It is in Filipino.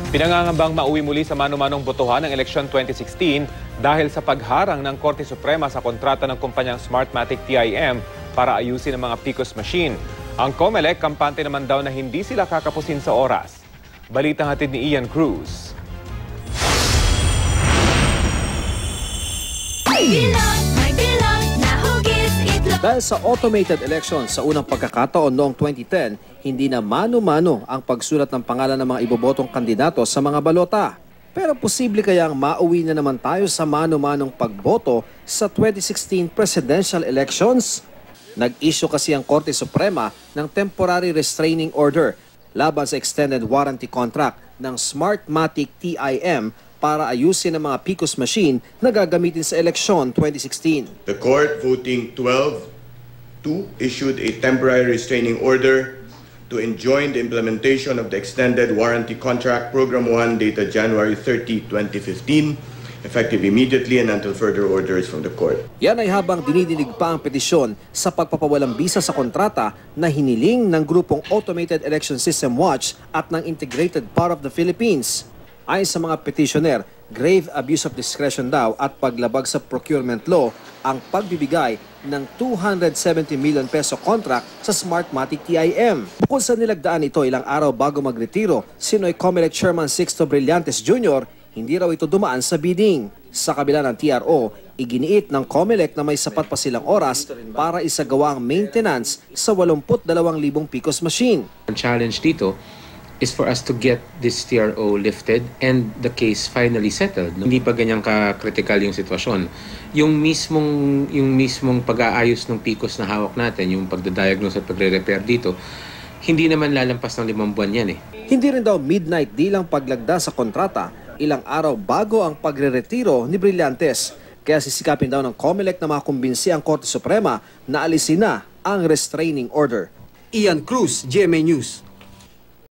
Pinangangambang mauwi muli sa mano-manong botohan ng eleksyon 2016 dahil sa pagharang ng Korte Suprema sa kontrata ng kumpanyang Smartmatic TIM para ayusin ang mga PICOS machine. Ang COMELEC, kampante naman daw na hindi sila kakapusin sa oras. Balitang hatid ni Ian Cruz. Dahil sa automated election sa unang pagkakataon noong 2010, hindi na mano-mano ang pagsulat ng pangalan ng mga ibobotong kandidato sa mga balota. Pero posible kayang mauwi na naman tayo sa mano-manong pagboto sa 2016 presidential elections? Nag-issue kasi ang Korte Suprema ng temporary restraining order laban sa extended warranty contract ng Smartmatic TIM para ayusin ang mga PICOS machine na gagamitin sa eleksyon 2016. The court, voting 12-2, issued a temporary restraining order to enjoin the implementation of the extended warranty contract Program 1 dated January 30, 2015, effective immediately and until further orders from the court. Yan ay habang dinidinig pa ang petisyon sa pagpapawalang bisa sa kontrata na hiniling ng grupong Automated Election System Watch at ng Integrated Power of the Philippines. Ayon sa mga petitioner, grave abuse of discretion daw at paglabag sa procurement law ang pagbibigay ng 270 million peso contract sa Smartmatic TIM. Bukod sa nilagdaan ito ilang araw bago magretiro, sinoy COMELEC Chairman Sixto Brillantes Jr., hindi raw ito dumaan sa bidding. Sa kabila ng TRO, iginiit ng COMELEC na may sapat pa silang oras para isagawa ang maintenance sa 82,000 PICOS machine. Ang challenge dito is for us to get this TRO lifted and the case finally settled. Hindi pa ganyang ka-critical yung sitwasyon. Yung mismong pag-aayos ng PICOS na hawak natin, yung pagdadiagnose at pagre-repair dito, hindi naman lalampas ng 5 buwan yan eh. Hindi rin daw midnight deal ang paglagda sa kontrata, ilang araw bago ang pagre-retiro ni Brillantes. Kaya sisikapin daw ng COMELEC na makumbinsi ang Korte Suprema na alisin na ang restraining order. Ian Cruz, GMA News.